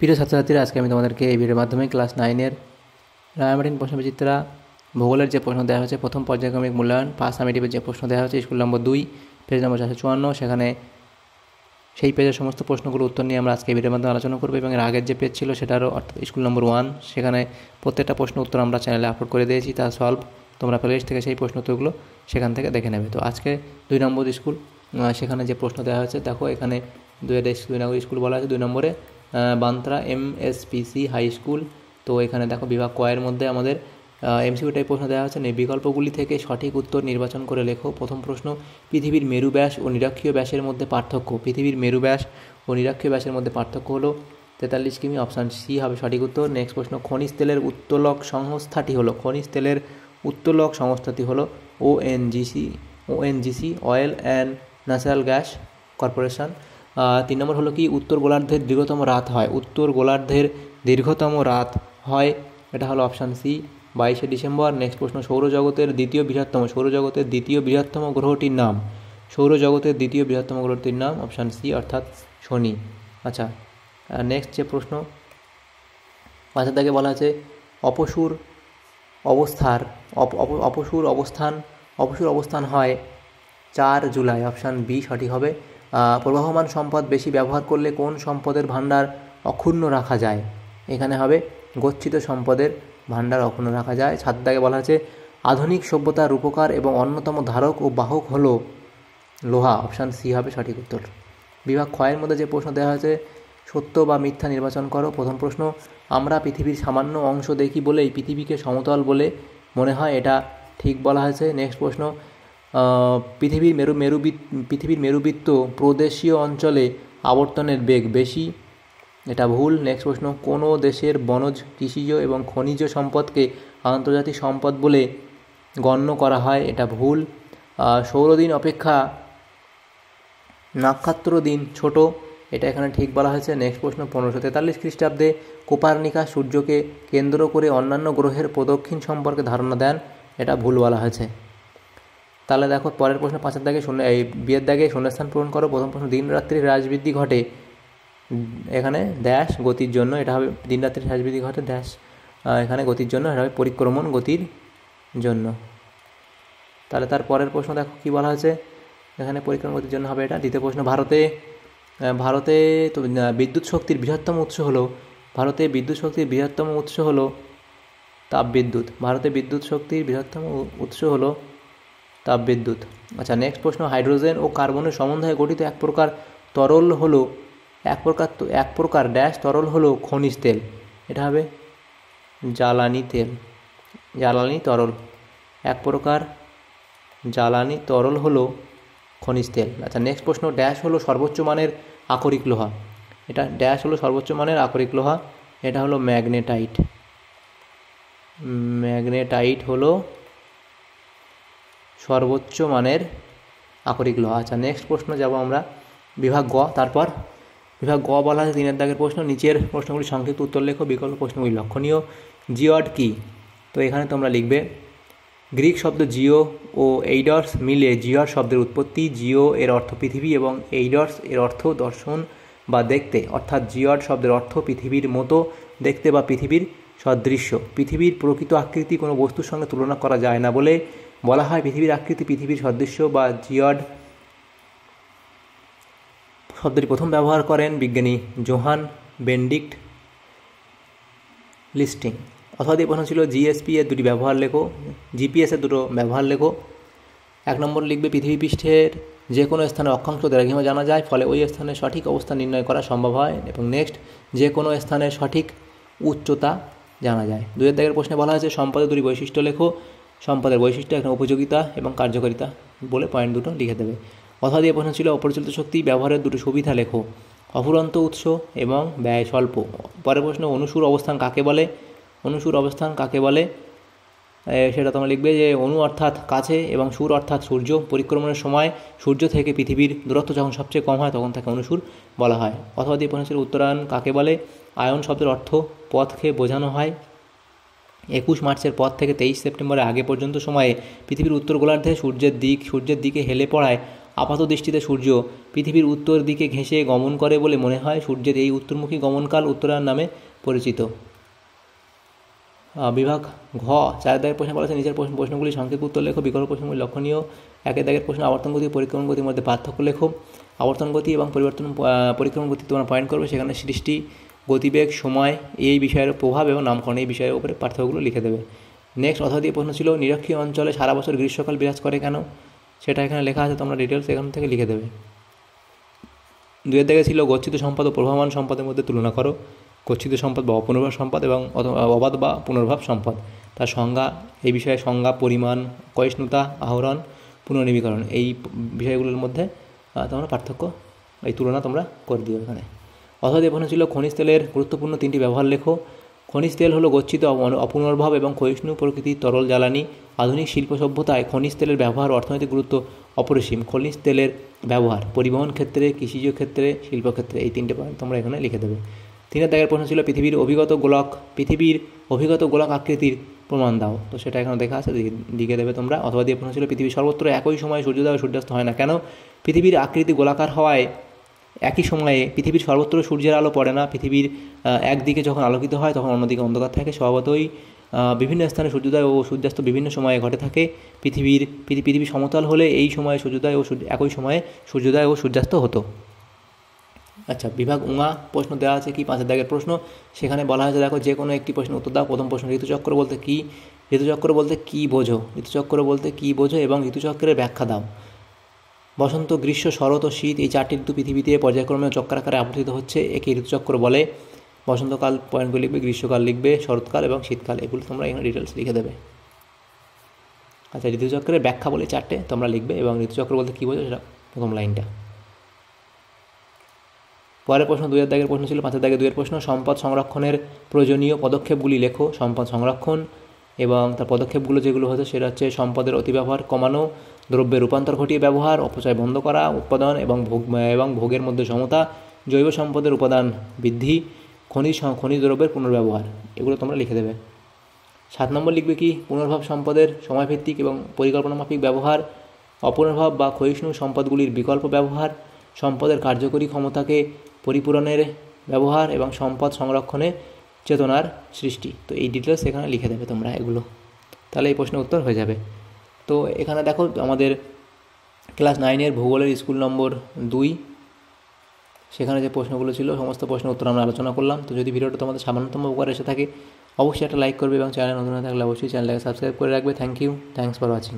প্রিয় ছাত্রছাত্রীরা, আজকে আমি তোমাদেরকে এই ভিডিওর মাধ্যমে ক্লাস 9-এর রায়মার্টিন প্রশ্নবিচিত্রা ভূগোলের যে প্রশ্ন দেওয়া হয়েছে, প্রথম পর্যায়ক্রমিক মূল্যায়ন পাস সামেটিভের যে প্রশ্ন দেওয়া হয়েছে স্কুল নম্বর 2, পেজ নম্বর 454, সেখানে সেই পেজের সমস্ত প্রশ্নগুলো উত্তর নিয়ে আমরা আজকে এই ভিডিওর মাধ্যমে আলোচনা করবো। এবং এর আগের যে পেজ ছিল সেটারও, অর্থাৎ স্কুল নম্বর 1, সেখানে প্রত্যেকটা প্রশ্ন উত্তর আমরা চ্যানেলে আপলোড করে দিয়েছি। তার সলভ তোমরা প্লেলিস্ট থেকে সেই প্রশ্ন উত্তরগুলো সেখান থেকে দেখে নেবে। তো আজকে 2 নম্বর স্কুল, সেখানে যে প্রশ্ন দেওয়া হয়েছে দেখো, এখানে 2 নম্বর স্কুল বলা আছে। 2 নম্বরে বান্ত্রা MSPC হাই স্কুল। তো এখানে দেখো বিভাগ কয়ের মধ্যে আমাদের MCQ টাইপ প্রশ্ন দেওয়া হচ্ছে। বিকল্পগুলি থেকে সঠিক উত্তর নির্বাচন করে লেখো। প্রথম প্রশ্ন, পৃথিবীর মেরু ব্যাস ও নিরক্ষীয় ব্যাসের মধ্যে পার্থক্য। পৃথিবীর মেরু ব্যাস ও নিরক্ষীয় ব্যাসের মধ্যে পার্থক্য হলো 43 কিমি, অপশান সি হবে সঠিক উত্তর। নেক্সট প্রশ্ন, খনিজ তেলের উত্তোলক সংস্থাটি হলো, খনিজ তেলের উত্তোলক সংস্থাটি হলো ONGC oil and natural gas corporation. 3 নম্বর হলো কি, উত্তর গোলার্ধের দীর্ঘতম রাত হয়। উত্তর গোলার্ধের দীর্ঘতম রাত হয়, এটা হলো অপশান সি, 22শে ডিসেম্বর। নেক্সট প্রশ্ন, সৌরজগতের দ্বিতীয় বৃহত্তম গ্রহটির নাম। সৌরজগতের দ্বিতীয় বৃহত্তম গ্রহটির নাম অপশান সি, অর্থাৎ শনি। আচ্ছা, নেক্সট যে প্রশ্ন 5 দাগে বলা আছে, অপসূর অবস্থান হয় 4 জুলাই, অপশান বি সঠিক হবে। প্রবাহমান সম্পদ বেশি ব্যবহার করলে কোন সম্পদের ভাণ্ডার অক্ষুণ্ণ রাখা যায়? এখানে হবে গচ্ছিত সম্পদের ভাণ্ডার অক্ষুণ্ণ রাখা যায়। 7 দাগে বলা আছে, আধুনিক সভ্যতার রূপকার এবং অন্যতম ধারক ও বাহক হলো লোহা, অপশান সি হবে সঠিক উত্তর। বিভাগ ক্ষয়ের মধ্যে যে প্রশ্ন দেওয়া হয়েছে, সত্য বা মিথ্যা নির্বাচন করো। প্রথম প্রশ্ন, আমরা পৃথিবীর সামান্য অংশ দেখি বলেই পৃথিবীকে সমতল বলে মনে হয়, এটা ঠিক বলা হয়েছে। নেক্সট প্রশ্ন, পৃথিবীর মেরুবৃত্ত প্রদেশীয় অঞ্চলে আবর্তনের বেগ বেশি, এটা ভুল। নেক্সট প্রশ্ন, কোনো দেশের বনজ, কৃষিজ এবং খনিজ সম্পদকে আন্তর্জাতিক সম্পদ বলে গণ্য করা হয়, এটা ভুল। সৌরদিন অপেক্ষা নক্ষত্র দিন ছোট, এটা এখানে ঠিক বলা হয়েছে। নেক্সট প্রশ্ন, 1543 খ্রিস্টাব্দে কোপার্নিকাস সূর্যকে কেন্দ্র করে অন্যান্য গ্রহের প্রদক্ষিণ সম্পর্কে ধারণা দেন, এটা ভুল বলা হয়েছে। তাহলে দেখো পরের প্রশ্ন 5 দাগে বিয়ের দাগে শূন্যস্থান পূরণ করো। প্রথম প্রশ্ন, দিন রাত্রির হ্রাস বৃদ্ধি ঘটে, এখানে ড্যাশ গতির জন্য, এটা হবে দিন রাত্রির হ্রাস বৃদ্ধি ঘটে ড্যাশ, এখানে গতির জন্য, এটা হবে পরিক্রমণ গতির জন্য। তাহলে তার পরের প্রশ্ন দেখো কি বলা হয়েছে, এখানে পরিক্রমণ গতির জন্য হবে এটা। দ্বিতীয় প্রশ্ন, ভারতে তো বিদ্যুৎ শক্তির বৃহত্তম উৎস হলো তাপবিদ্যুৎ। ভারতে বিদ্যুৎ শক্তির বৃহত্তম উৎস হলো তাপবিদ্যুৎ। আচ্ছা, নেক্সট প্রশ্ন, হাইড্রোজেন ও কার্বনের সমন্বয়ে গঠিত এক প্রকার ড্যাশ তরল হলো খনিজ তেল, এটা হবে জ্বালানি তরল। এক প্রকার জ্বালানি তরল হলো খনিজ তেল। আচ্ছা, নেক্সট প্রশ্ন, ড্যাশ হলো সর্বোচ্চ মানের আকরিক লোহা, এটা ড্যাশ হলো সর্বোচ্চ মানের আকরিক লোহা, এটা হলো ম্যাগনেটাইট হলো সর্বোচ্চ মানের আকরিক লোহা। আচ্ছা, নেক্সট প্রশ্ন যাব আমরা বিভাগ গ। তারপর বিভাগ গ বলা আছে 3 দাগের প্রশ্ন, নিচের প্রশ্নগুলি সংক্ষিপ্ত উত্তর লেখো, বিকল্প প্রশ্নগুলি লক্ষণীয়। জিওড কি? তো এখানে তোমরা লিখবে, গ্রিক শব্দ জিও ও এইডস মিলে জিওড শব্দের উৎপত্তি। জিও এর অর্থ পৃথিবী এবং এইডস এর অর্থ দর্শন বা দেখতে, অর্থাৎ জিওড শব্দের অর্থ পৃথিবীর মতো দেখতে বা পৃথিবীর সদৃশ্য। পৃথিবীর প্রকৃত আকৃতি কোনো বস্তুর সঙ্গে তুলনা করা যায় না বলে বলা হয় পৃথিবীর আকৃতি পৃথিবীর সদৃশ্য বা জিওড। শব্দটি প্রথম ব্যবহার করেন বিজ্ঞানী জোহান বেনেডিক্ট লিস্টিং। অথবা দিয়ে প্রশ্ন ছিল, জিএসপি এর 2টি ব্যবহার লেখো, জিপিএস এর 2টো ব্যবহার লেখো। 1 নম্বর লিখবে, পৃথিবী পৃষ্ঠের যে কোনো স্থানে অক্ষাংশ দ্রাঘিমা জানা যায়, ফলে ওই স্থানের সঠিক অবস্থান নির্ণয় করা সম্ভব হয়। এবং নেক্সট, যে কোনো স্থানের সঠিক উচ্চতা জানা যায়। 2 দাগের প্রশ্নে বলা হয়েছে, সম্পদের 2টি বৈশিষ্ট্য লেখো। সম্পদের বৈশিষ্ট্য, এখানে উপযোগিতা এবং কার্যকারিতা বলে পয়েন্ট 2টো লিখে দেবে। অথবা দিয়ে প্রশ্ন ছিল, অপরিচালিত শক্তি ব্যবহারের 2টি সুবিধা লেখো। অফুরন্ত উৎস এবং ব্যয় স্বল্প। পরের প্রশ্ন, অনুসূর অবস্থান কাকে বলে? সেটা তোমরা লিখবে যে অনু অর্থাৎ কাছে এবং সুর অর্থাৎ সূর্য। পরিক্রমণের সময় সূর্য থেকে পৃথিবীর দূরত্ব যখন সবচেয়ে কম হয় তখন তাকে অনুসূর বলা হয়। অথবা দিয়ে প্রশ্ন ছিল, উত্তরায়ণ কাকে বলে? আয়ন শব্দের অর্থ পথকে বোঝানো হয়। 21 মার্চের পর থেকে 23 সেপ্টেম্বরের আগে পর্যন্ত সময়ে পৃথিবীর উত্তর গোলার্ধে সূর্যের দিকে হেলে পড়ায় আপাত দৃষ্টিতে সূর্য পৃথিবীর উত্তর দিকে ঘেঁষে গমন করে বলে মনে হয়। সূর্যের এই উত্তরমুখী গমনকাল উত্তরায়ণ নামে পরিচিত। বিভাগ ঘ 4 দাগের প্রশ্ন বলা আছে নিচের প্রশ্নগুলি সংক্ষেপে উত্তর লেখো। বিকল্প প্রশ্নগুলি লক্ষণীয়। 1 দাগের প্রশ্ন আবর্তন গতি ও পরিক্রমণ গতির মধ্যে পার্থক্য লেখো। আবর্তন গতি এবং পরিক্রমণ গতি তোমরা পয়েন্ট করবে, সেখানে সৃষ্টি, গতিবেগ, সময় এই বিষয়ের প্রভাব এবং নামকরণ এই বিষয়ের উপরে পার্থক্যগুলো লিখে দেবে। নেক্সট অথবা দিয়ে প্রশ্ন ছিল নিরক্ষীয় অঞ্চলে সারা বছর গ্রীষ্মকাল বিরাজ করে কেন, সেটা এখানে লেখা আছে, তোমরা ডিটেলস এখান থেকে লিখে দেবে। 2 দাগে ছিল গচ্ছিত সম্পদ ও প্রভাবমান সম্পদের মধ্যে তুলনা করো। গচ্ছিত সম্পদ বা অপুনর্ভাব সম্পদ এবং অবাধ বা পুনর্ভাব সম্পদ, তার সংজ্ঞা, এই বিষয়ে সংজ্ঞা, পরিমাণ, ক্ষয়িষ্ণুতা, আহরণ, পুনর্নবীকরণ এই বিষয়গুলোর মধ্যে তোমরা পার্থক্য, এই তুলনা তোমরা করে দিও এখানে। অথবা দিয়ে প্রশ্ন ছিল খনিজ তেলের গুরুত্বপূর্ণ 3টি ব্যবহার লেখো। খনিজ তেল হলো গচ্ছিত, অপুনর্ভাব এবং ক্ষয়িষ্ণু প্রকৃতির তরল জ্বালানি। আধুনিক শিল্প সভ্যতায় খনিজ তেলের ব্যবহার অর্থনৈতিক গুরুত্ব অপরিসীম। খনিজ তেলের ব্যবহার পরিবহন ক্ষেত্রে, কৃষিজ ক্ষেত্রে, শিল্পক্ষেত্রে, এই 3টে পয়েন্ট তোমরা এখানে লিখে দেবে। 3 দাগের প্রশ্ন ছিল পৃথিবীর অভিগত গোলক আকৃতির প্রমাণ দাও, তো সেটা এখানে দেখা আছে, লিখে দেবে তোমরা। অথবা দিয়ে প্রশ্ন ছিল পৃথিবীর সর্বত্র একই সময়ে সূর্যোদয় ও সূর্যাস্ত হয় না কেন। পৃথিবীর আকৃতি গোলাকার হওয়ায় একই সময়ে পৃথিবীর সর্বত্র সূর্যের আলো পড়ে না। পৃথিবীর একদিকে যখন আলোকিত হয় তখন অন্যদিকে অন্ধকার থাকে। স্বভাবতই বিভিন্ন স্থানে সূর্যোদয় ও সূর্যাস্ত বিভিন্ন সময়ে ঘটে থাকে। পৃথিবী সমতল হলে এই সময়ে একই সময়ে সূর্যোদয় ও সূর্যাস্ত হতো। আচ্ছা, বিভাগ উঙা প্রশ্ন দেওয়া আছে কি 5 দাগের প্রশ্ন, সেখানে বলা হয়েছে দেখো যে কোনো একটি প্রশ্ন উত্তর দাও। প্রথম প্রশ্ন ঋতুচক্র বলতে কি, ঋতুচক্র বলতে কি বোঝো, ঋতুচক্র বলতে কি বোঝো এবং ঋতুচক্রের ব্যাখ্যা দাও। বসন্ত, গ্রীষ্ম, শরৎ ও শীত এই 4টি ঋতু পৃথিবীতে পর্যায়ক্রমে চক্রাকারে আবর্তিত হচ্ছে, একে ঋতুচক্র বলে। বসন্তকাল পয়েন্টগুলো লিখবে, গ্রীষ্মকাল লিখবে, শরৎকাল এবং শীতকাল, এগুলো তোমরা এখানে ডিটেলস লিখে দেবে। আচ্ছা, ঋতুচক্রের ব্যাখ্যা বলে 4টে তোমরা লিখবে এবং ঋতুচক্র বলতে কী বোঝো সেটা প্রথম লাইনটা। পরের প্রশ্ন 2 দাগের প্রশ্ন ছিল 5 দাগের 2 প্রশ্ন সম্পদ সংরক্ষণের প্রয়োজনীয় পদক্ষেপগুলি লেখো। সম্পদ সংরক্ষণ এবং তার পদক্ষেপগুলো যেগুলো হচ্ছে সেটা হচ্ছে সম্পদের অতিব্যবহার কমানো, দ্রব্যের রূপান্তর ঘটিয়ে ব্যবহার, অপচয় বন্ধ করা, উৎপাদন এবং ভোগের মধ্যে সমতা, জৈব সম্পদের উপাদান বৃদ্ধি, খনিজ দ্রব্যের পুনর্ব্যবহার, এগুলো তোমরা লিখে দেবে। 7 নম্বর লিখবে কি পুনর্ভাব সম্পদের সময়ভিত্তিক এবং পরিকল্পনামাফিক ব্যবহার, অপুনর্ভাব বা ক্ষয়িষ্ণু সম্পদগুলির বিকল্প ব্যবহার, সম্পদের কার্যকরী ক্ষমতাকে পরিপূরণের ব্যবহার এবং সম্পদ সংরক্ষণে চেতনার সৃষ্টি। তো এই ডিটেলস এখানে লিখে দেবে তোমরা এগুলো, তাহলে এই প্রশ্নের উত্তর হয়ে যাবে। তো এখানে দেখো আমাদের ক্লাস 9-এর ভূগোলের স্কুল নম্বর 2, সেখানে যে প্রশ্নগুলো ছিল সমস্ত প্রশ্নের উত্তর আমরা আলোচনা করলাম। তো যদি ভিডিওটা তোমাদের সামান্যতম উপকার এসে থাকে অবশ্যই একটা লাইক করবে এবং চ্যানেল নতুন হয়ে থাকলে অবশ্যই চ্যানেলটাকে সাবস্ক্রাইব করে রাখবে। Thanks for watching.